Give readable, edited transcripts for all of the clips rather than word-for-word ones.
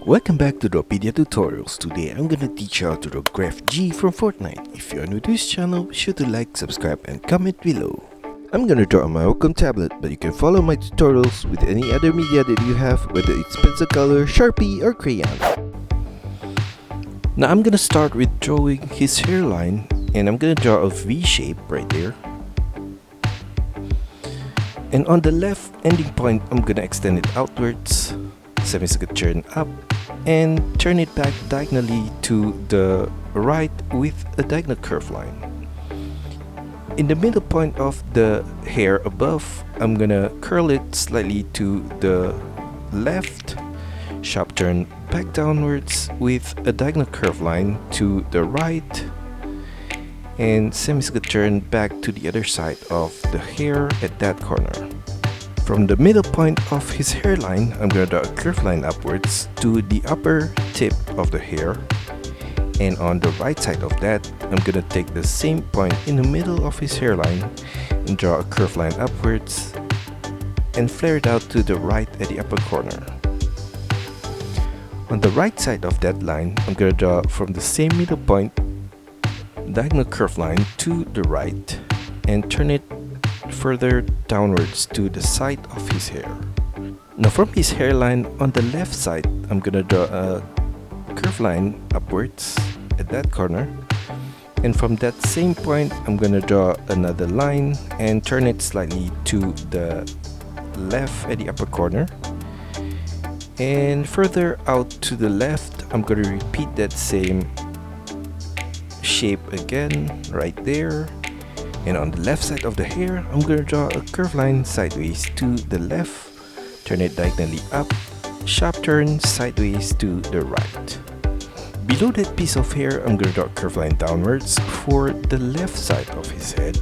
Welcome back to DRAWPEDIA tutorials. Today I'm gonna teach you how to draw Grefg from Fortnite. If you are new to this channel, be sure to like, subscribe and comment below. I'm gonna draw on my Wacom tablet, but you can follow my tutorials with any other media that you have, whether it's pencil color, Sharpie or crayon. Now I'm gonna start with drawing his hairline, and I'm gonna draw a V shape right there. And on the left ending point, I'm gonna extend it outwards, semicircle turn up, and turn it back diagonally to the right with a diagonal curve line. In the middle point of the hair above, I'm gonna curl it slightly to the left, sharp turn back downwards with a diagonal curve line to the right, and semicircle turn back to the other side of the hair at that corner. From the middle point of his hairline, I'm gonna draw a curved line upwards to the upper tip of the hair, and on the right side of that, I'm gonna take the same point in the middle of his hairline and draw a curved line upwards and flare it out to the right at the upper corner. On the right side of that line, I'm gonna draw from the same middle point diagonal curve line to the right and turn it further downwards to the side of his hair. Now from his hairline on the left side, I'm gonna draw a curved line upwards at that corner, and from that same point I'm gonna draw another line and turn it slightly to the left at the upper corner, and further out to the left I'm gonna repeat that same shape again right there. And on the left side of the hair, I'm gonna draw a curved line sideways to the left, turn it diagonally up, sharp turn sideways to the right. Below that piece of hair, I'm gonna draw a curved line downwards for the left side of his head.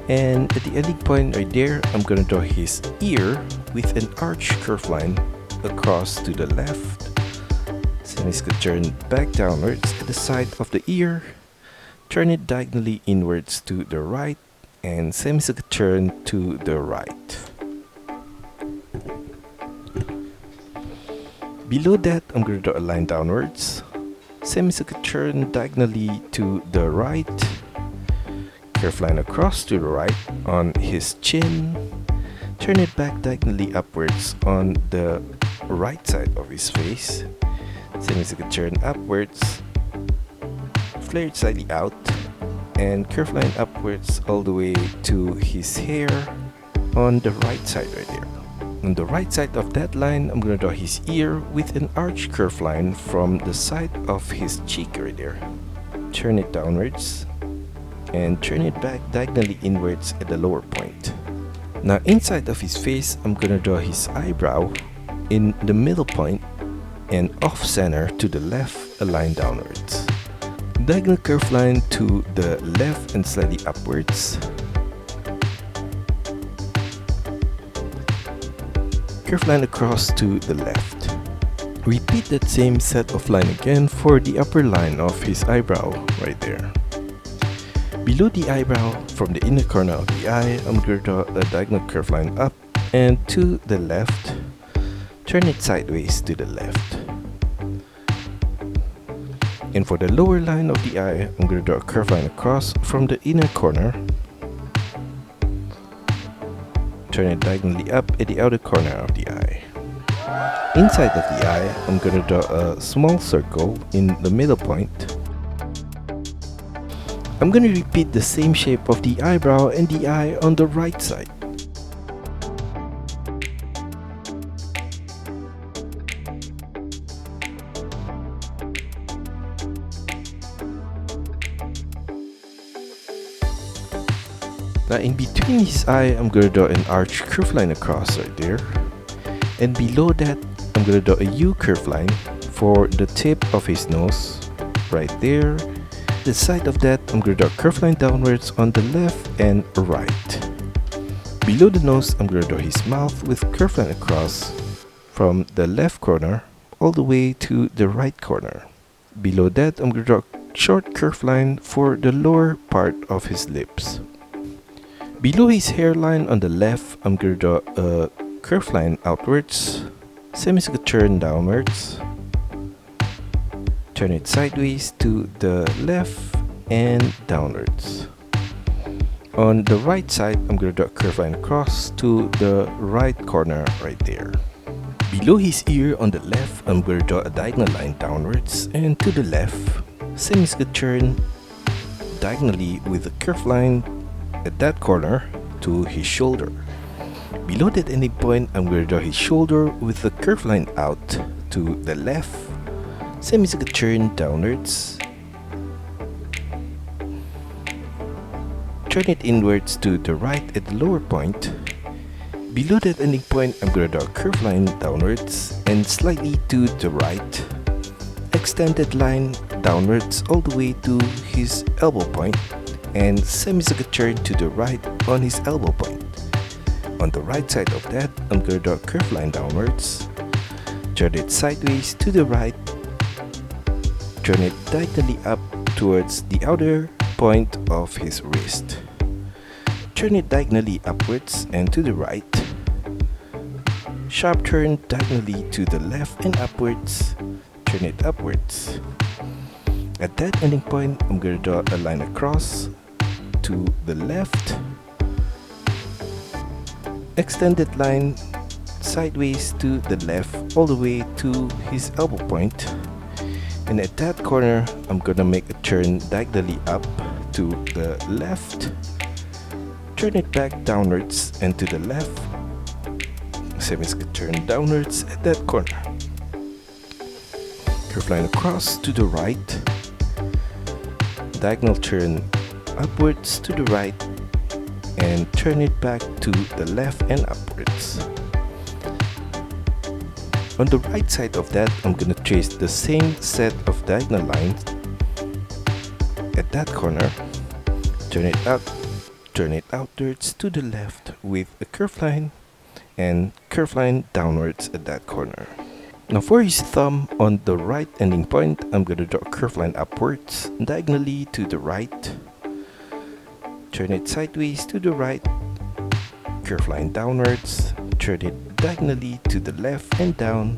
And at the ending point right there, I'm gonna draw his ear with an arch curved line across to the left. Semicircle turn back downwards at the side of the ear. Turn it diagonally inwards to the right and semicircle turn to the right. Below that, I'm going to draw a line downwards, semicircle turn diagonally to the right, curved line across to the right on his chin, turn it back diagonally upwards on the right side of his face, semicircle turn upwards, flare it slightly out, and curve line upwards all the way to his hair on the right side right there. On the right side of that line, I'm gonna draw his ear with an arch curve line from the side of his cheek right there. Turn it downwards and turn it back diagonally inwards at the lower point. Now inside of his face, I'm gonna draw his eyebrow in the middle point and off center to the left, a line downwards. Diagonal curve line to the left and slightly upwards. Curve line across to the left. Repeat that same set of line again for the upper line of his eyebrow right there. Below the eyebrow, from the inner corner of the eye, I'm going to draw a diagonal curve line up and to the left. Turn it sideways to the left. And for the lower line of the eye, I'm going to draw a curved line across from the inner corner. Turn it diagonally up at the outer corner of the eye. Inside of the eye, I'm going to draw a small circle in the middle point. I'm going to repeat the same shape of the eyebrow and the eye on the right side. Now in between his eye, I'm going to draw an arch curve line across right there. And below that, I'm going to draw a U curve line for the tip of his nose right there. The side of that, I'm going to draw a curve line downwards on the left and right. Below the nose, I'm going to draw his mouth with curve line across from the left corner all the way to the right corner. Below that, I'm going to draw a short curve line for the lower part of his lips. Below his hairline on the left, I'm going to draw a curved line outwards, semicircular turn downwards, turn it sideways to the left and downwards. On the right side, I'm going to draw a curved line across to the right corner right there. Below his ear on the left, I'm going to draw a diagonal line downwards and to the left, semicircular turn diagonally with a curved line at that corner to his shoulder. Below that ending point, I'm going to draw his shoulder with a curved line out to the left, semicircular turn downwards, turn it inwards to the right at the lower point. Below that ending point, I'm going to draw a curved line downwards and slightly to the right, extend that line downwards all the way to his elbow point, and semicircular turn to the right on his elbow point. On the right side of that, I'm going to draw a curved line downwards, turn it sideways to the right, turn it diagonally up towards the outer point of his wrist. Turn it diagonally upwards and to the right, sharp turn diagonally to the left and upwards, turn it upwards. At that ending point, I'm going to draw a line across to the left, extend that line sideways to the left all the way to his elbow point, and at that corner I'm gonna make a turn diagonally up to the left, turn it back downwards and to the left, semicircular turn downwards at that corner, curved line across to the right, diagonal turn upwards to the right, and turn it back to the left and upwards. On the right side of that, I'm going to trace the same set of diagonal lines at that corner, turn it up, turn it outwards to the left with a curved line and curved line downwards at that corner. Now for his thumb, on the right ending point, I'm going to draw a curved line upwards, diagonally to the right, turn it sideways to the right, curved line downwards, turn it diagonally to the left and down,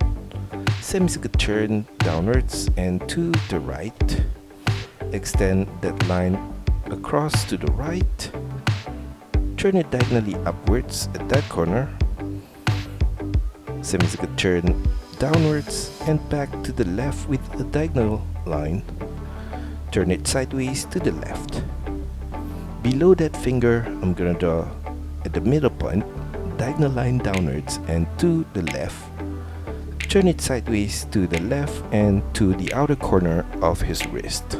semicircular turn downwards and to the right, extend that line across to the right, turn it diagonally upwards at that corner, semicircular turn downwards and back to the left with a diagonal line, turn it sideways to the left. Below that finger, I'm going to draw at the middle point, diagonal line downwards and to the left, turn it sideways to the left and to the outer corner of his wrist.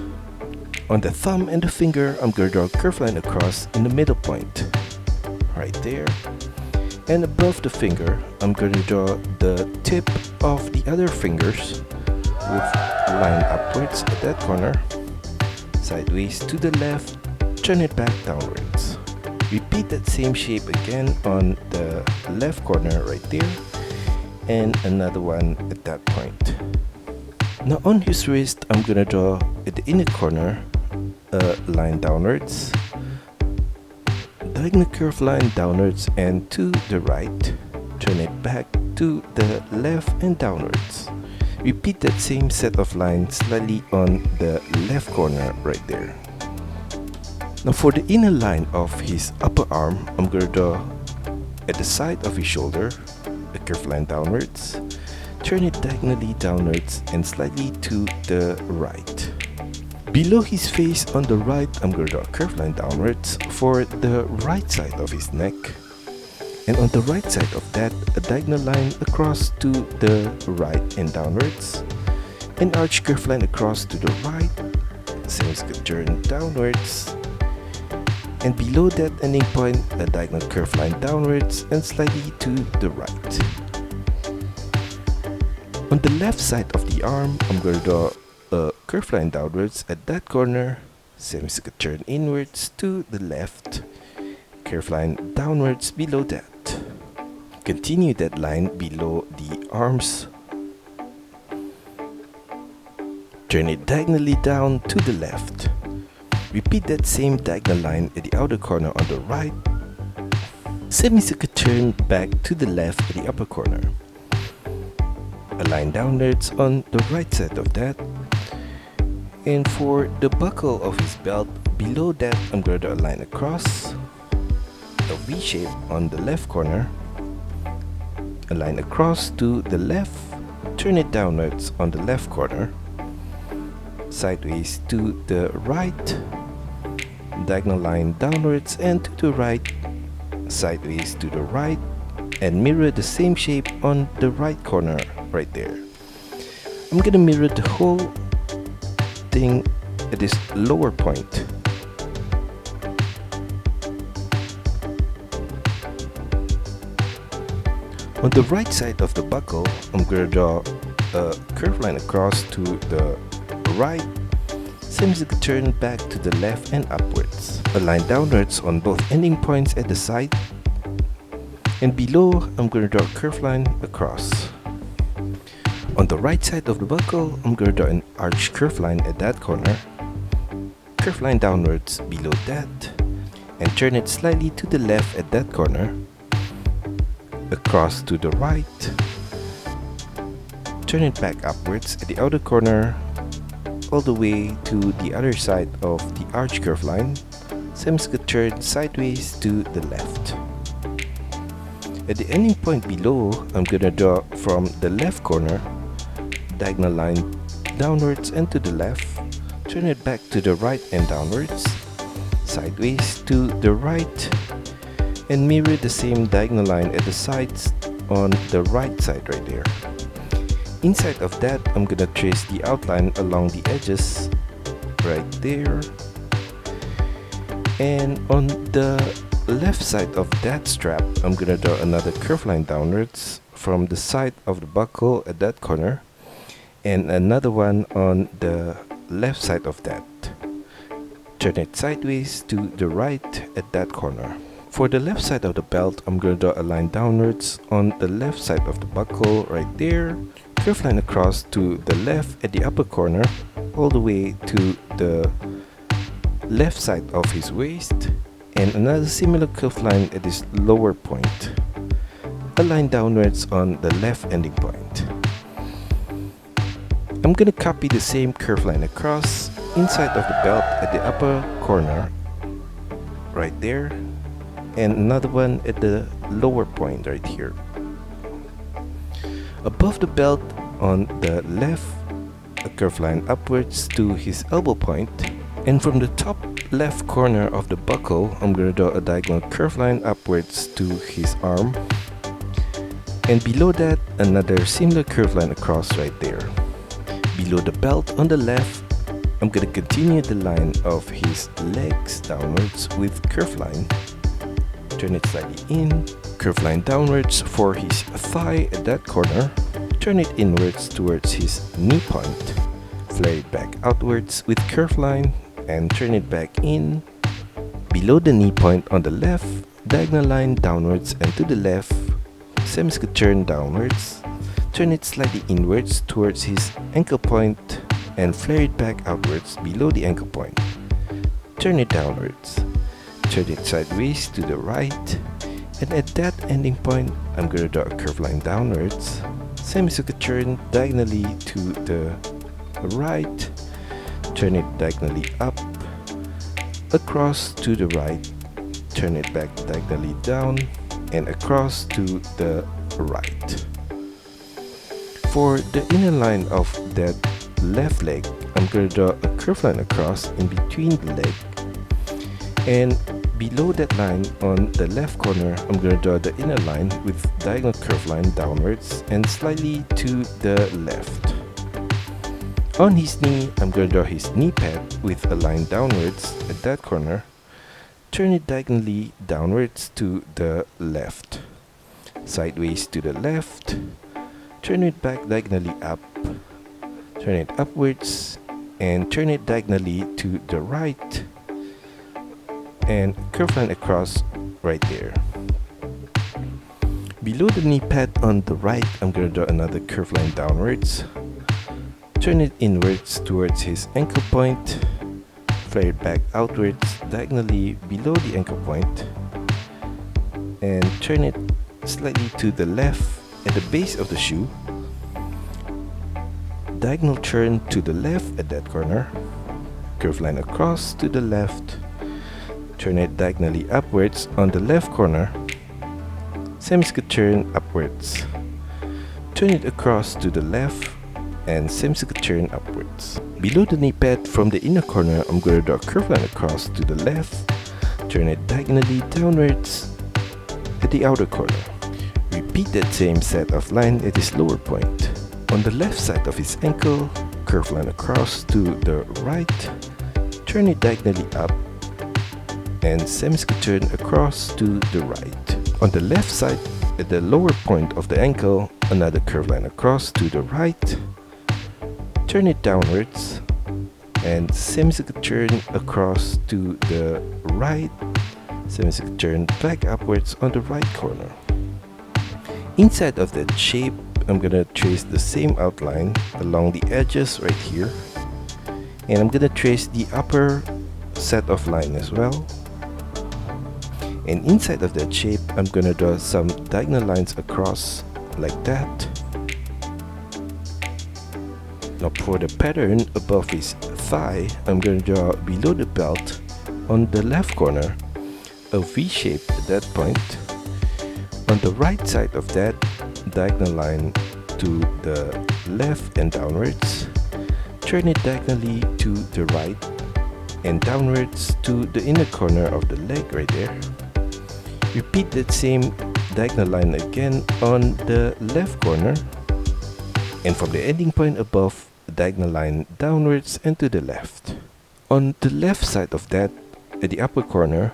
On the thumb and the finger, I'm going to draw a curved line across in the middle point, right there. And above the finger, I'm going to draw the tip of the other fingers with a line upwards at that corner, sideways to the left, turn it back downwards. Repeat that same shape again on the left corner right there, and another one at that point. Now on his wrist, I'm gonna draw at the inner corner a line downwards, diagonal curve line downwards and to the right, turn it back to the left and downwards. Repeat that same set of lines slightly on the left corner right there. Now for the inner line of his upper arm, I'm going to draw at the side of his shoulder a curved line downwards, turn it diagonally downwards and slightly to the right. Below his face on the right, I'm going to draw a curved line downwards for the right side of his neck, and on the right side of that, a diagonal line across to the right and downwards, an arch curved line across to the right, semicircular turn downwards, and below that ending point, a diagonal curved line downwards and slightly to the right. On the left side of the arm, I'm going to draw a curved line downwards at that corner, semicircular turn inwards to the left, curved line downwards below that. Continue that line below the arms. Turn it diagonally down to the left. Repeat that same diagonal line at the outer corner on the right. Semicircular turn back to the left at the upper corner. a line downwards on the right side of that. And for the buckle of his belt, below that, I'm going to draw a line across, a V shape on the left corner, a line across to the left, turn it downwards on the left corner, sideways to the right, diagonal line downwards and to the right, sideways to the right, and mirror the same shape on the right corner right there. I'm gonna mirror the whole thing at this lower point. On the right side of the buckle, I'm gonna draw a curved line across to the right, same as it turn back to the left and upwards. A line downwards on both ending points at the side, and below I'm gonna draw a curved line across. On the right side of the buckle, I'm gonna draw an arched curved line at that corner, curved line downwards below that, and turn it slightly to the left at that corner, across to the right, turn it back upwards at the outer corner, all the way to the other side of the arch curve line, same as it turn sideways to the left. At the ending point below, I'm gonna draw from the left corner, diagonal line downwards and to the left, turn it back to the right and downwards, sideways to the right, and mirror the same diagonal line at the sides on the right side right there. Inside of that, I'm gonna trace the outline along the edges right there, and on the left side of that strap, I'm gonna draw another curved line downwards from the side of the buckle at that corner, and another one on the left side of that. Turn it sideways to the right at that corner. For the left side of the belt, I'm going to draw a line downwards on the left side of the buckle right there, curved line across to the left at the upper corner, all the way to the left side of his waist, and another similar curved line at this lower point, a line downwards on the left ending point. I'm going to copy the same curved line across inside of the belt at the upper corner right there, and another one at the lower point right here. Above the belt on the left, a curved line upwards to his elbow point, and from the top left corner of the buckle, I'm going to draw a diagonal curved line upwards to his arm, and below that, another similar curved line across right there. Below the belt on the left, I'm going to continue the line of his legs downwards with curved line, turn it slightly in, curved line downwards for his thigh at that corner, turn it inwards towards his knee point, flare it back outwards with curved line and turn it back in. Below the knee point on the left, diagonal line downwards and to the left, same as could turn downwards, turn it slightly inwards towards his ankle point and flare it back outwards below the ankle point, turn it downwards, turn it sideways to the right, and at that ending point, I'm going to draw a curved line downwards, same as you could turn diagonally to the right, turn it diagonally up, across to the right, turn it back diagonally down, and across to the right. For the inner line of that left leg, I'm going to draw a curved line across in between the leg, and below that line on the left corner, I'm going to draw the inner line with diagonal curved line downwards and slightly to the left. On his knee, I'm going to draw his knee pad with a line downwards at that corner, turn it diagonally downwards to the left, sideways to the left, turn it back diagonally up, turn it upwards, and turn it diagonally to the right, and curved line across right there. Below the knee pad on the right, I'm going to draw another curved line downwards, turn it inwards towards his ankle point, flare it back outwards diagonally below the ankle point, and turn it slightly to the left at the base of the shoe, diagonal turn to the left at that corner, curve line across to the left, turn it diagonally upwards on the left corner, semicircular turn upwards, turn it across to the left, and semicircular turn upwards. Below the knee pad from the inner corner, I'm going to draw a curve line across to the left, turn it diagonally downwards at the outer corner. Repeat that same set of line at his lower point. On the left side of his ankle, curve line across to the right, turn it diagonally up, and semicircular turn across to the right. On the left side, at the lower point of the ankle, another curve line across to the right, turn it downwards, and semicircular turn across to the right, semicircular turn back upwards on the right corner. Inside of that shape, I'm gonna trace the same outline along the edges right here, and I'm gonna trace the upper set of line as well. And inside of that shape, I'm gonna draw some diagonal lines across like that. Now for the pattern above his thigh, I'm gonna draw below the belt on the left corner a V shape at that point. On the right side of that, diagonal line to the left and downwards, turn it diagonally to the right and downwards to the inner corner of the leg right there. Repeat that same diagonal line again on the left corner, and from the ending point above, a diagonal line downwards and to the left. On the left side of that, at the upper corner,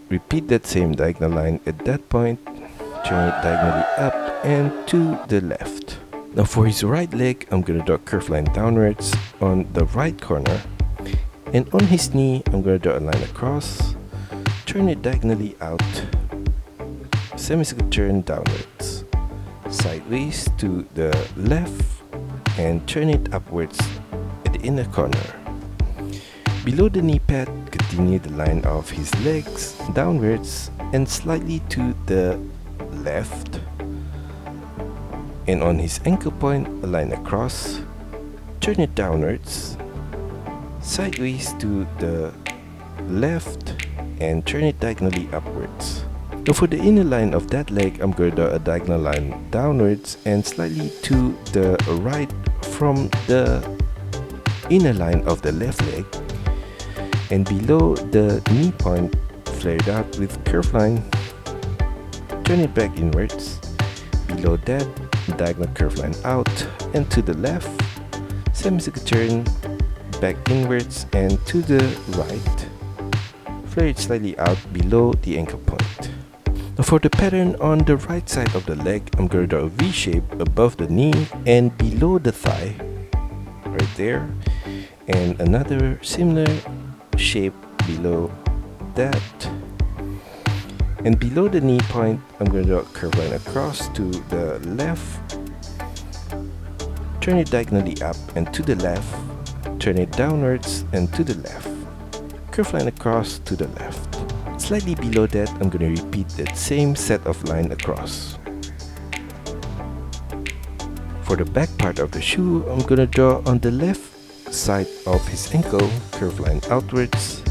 repeat that same diagonal line at that point, turn it diagonally up and to the left. Now for his right leg, I'm going to draw a curved line downwards on the right corner, and on his knee, I'm going to draw a line across, turn it diagonally out, semicircular turn downwards, sideways to the left, and turn it upwards at the inner corner. Below the knee pad, continue the line of his legs downwards and slightly to the left, and on his ankle point, a line across, turn it downwards, sideways to the left, and turn it diagonally upwards. Now for the inner line of that leg, I'm going to draw a diagonal line downwards and slightly to the right from the inner line of the left leg, and below the knee point, flare it out with curved line, turn it back inwards. Below that, diagonal curved line out and to the left, semicircular turn back inwards and to the right, flare it slightly out below the ankle point. Now for the pattern on the right side of the leg, I'm going to draw a V shape above the knee and below the thigh, right there, and another similar shape below that. And below the knee point, I'm going to draw a curved line across to the left, turn it diagonally up and to the left, turn it downwards and to the left, curved line across to the left. Slightly below that, I'm going to repeat that same set of line across. For the back part of the shoe, I'm going to draw on the left side of his ankle, curved line outwards,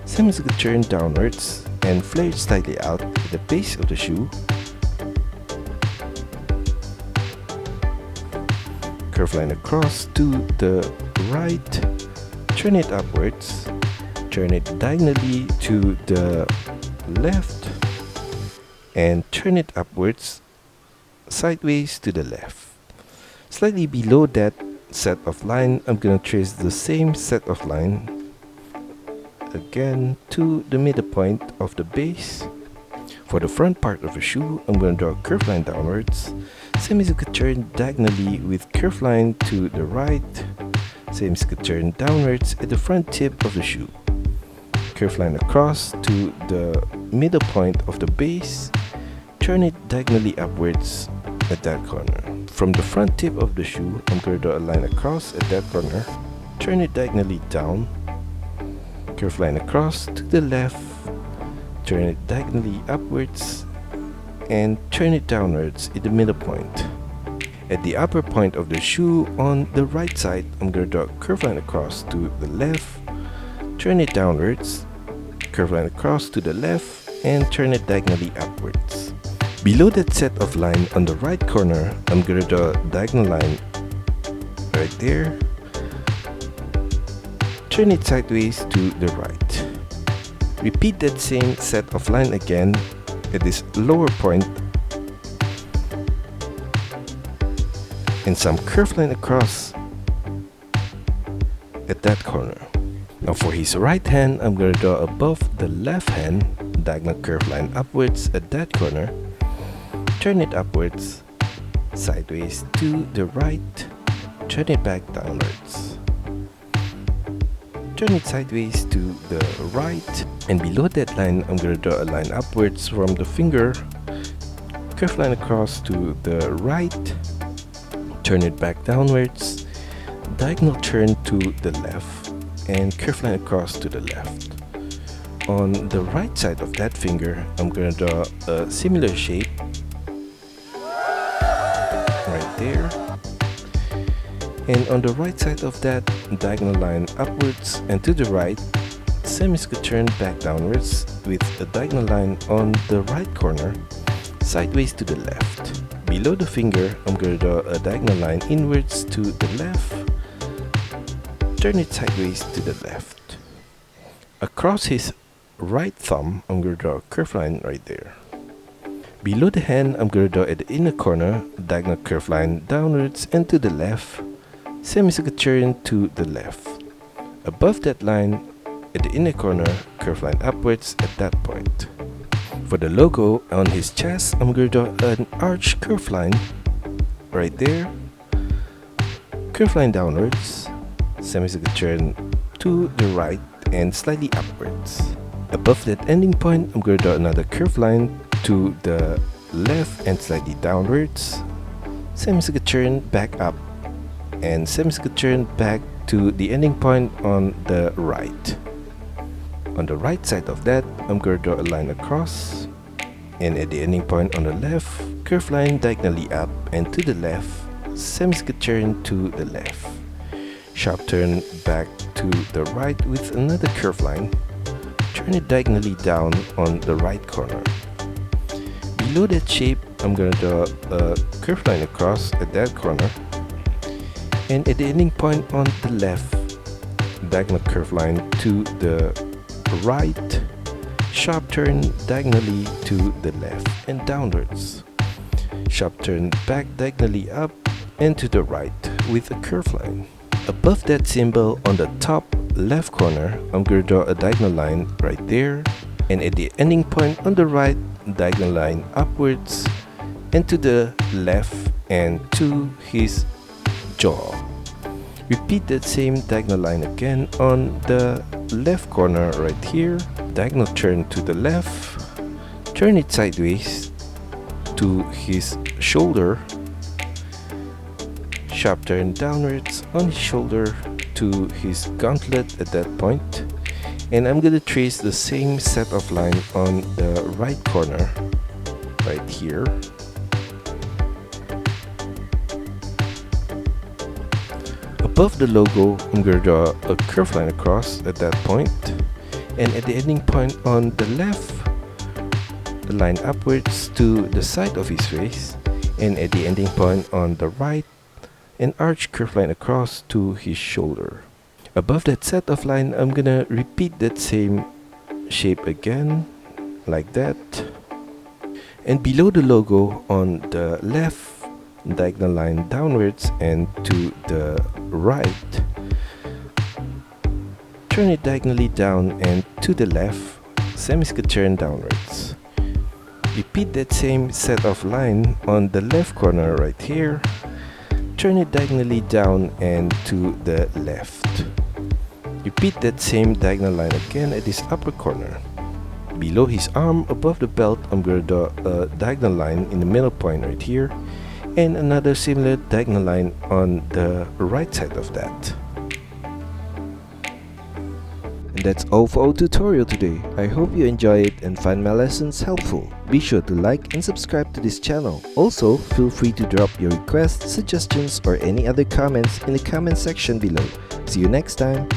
semicircular turn downwards, and flare it slightly out at the base of the shoe. Curved line across to the right, turn it upwards, turn it diagonally to the left, and turn it upwards, sideways to the left. Slightly below that set of line, I'm going to trace the same set of line again to the middle point of the base. For the front part of the shoe, I'm going to draw a curved line downwards, semicircular turn diagonally with curved line to the right, semicircular turn downwards at the front tip of the shoe, curved line across to the middle point of the base, turn it diagonally upwards at that corner. From the front tip of the shoe, I'm going to draw a line across at that corner, turn it diagonally down, curved line across to the left, turn it diagonally upwards, and turn it downwards at the middle point. At the upper point of the shoe on the right side, I'm going to draw a curved line across to the left, turn it downwards, curved line across to the left, and turn it diagonally upwards. Below that set of line on the right corner, I'm going to draw a diagonal line right there, turn it sideways to the right. Repeat that same set of line again at this lower point, and some curved line across at that corner. Now for his right hand, I'm going to draw above the left hand, diagonal curved line upwards at that corner, turn it upwards, sideways to the right, turn it back downwards, turn it sideways to the right, and below that line, I'm going to draw a line upwards from the finger, curved line across to the right, turn it back downwards, diagonal turn to the left, and curved line across to the left. On the right side of that finger, I'm going to draw a similar shape right there. And on the right side of that, diagonal line upwards and to the right, semicircle turn back downwards with a diagonal line on the right corner, sideways to the left. Below the finger, I'm going to draw a diagonal line inwards to the left, turn it sideways to the left. Across his right thumb, I'm going to draw a curved line right there. Below the hand, I'm going to draw at the inner corner, diagonal curved line downwards and to the left, semicircle turn to the left. Above that line, at the inner corner, curved line upwards at that point. For the logo on his chest, I'm going to draw an arch curved line right there, curved line downwards, semicircle turn to the right and slightly upwards. Above that ending point, I'm going to draw another curved line to the left and slightly downwards, semicircle turn back up, and semicircle turn back to the ending point on the right. On the right side of that, I'm going to draw a line across, and at the ending point on the left, curved line diagonally up and to the left, semicircle turn to the left. Sharp turn back to the right with another curved line, turn it diagonally down on the right corner. Below that shape, I'm going to draw a curved line across at that corner, and at the ending point on the left, diagonal curved line to the right, sharp turn diagonally to the left and downwards. Sharp turn back diagonally up and to the right with a curved line. Above that symbol on the top left corner, I'm going to draw a diagonal line right there, and at the ending point on the right, diagonal line upwards and to the left and to his jaw. Repeat that same diagonal line again on the left corner right here, diagonal turn to the left, turn it sideways to his shoulder, sharp turn downwards on his shoulder to his gauntlet at that point, and I'm going to trace the same set of line on the right corner right here. Above the logo, I'm going to draw a curved line across at that point, and at the ending point on the left, the line upwards to the side of his face, and at the ending point on the right, an arch curved line across to his shoulder. Above that set of line, I'm gonna repeat that same shape again, like that. And below the logo on the left, diagonal line downwards and to the right. Turn it diagonally down and to the left, semicircle turn downwards. Repeat that same set of line on the left corner right here. Turn it diagonally down and to the left. Repeat that same diagonal line again at this upper corner. Below his arm, above the belt, I'm going to draw a diagonal line in the middle point right here, and another similar diagonal line on the right side of that. And that's all for our tutorial today. I hope you enjoy it and find my lessons helpful. Be sure to like and subscribe to this channel. Also, feel free to drop your requests, suggestions, or any other comments in the comment section below. See you next time!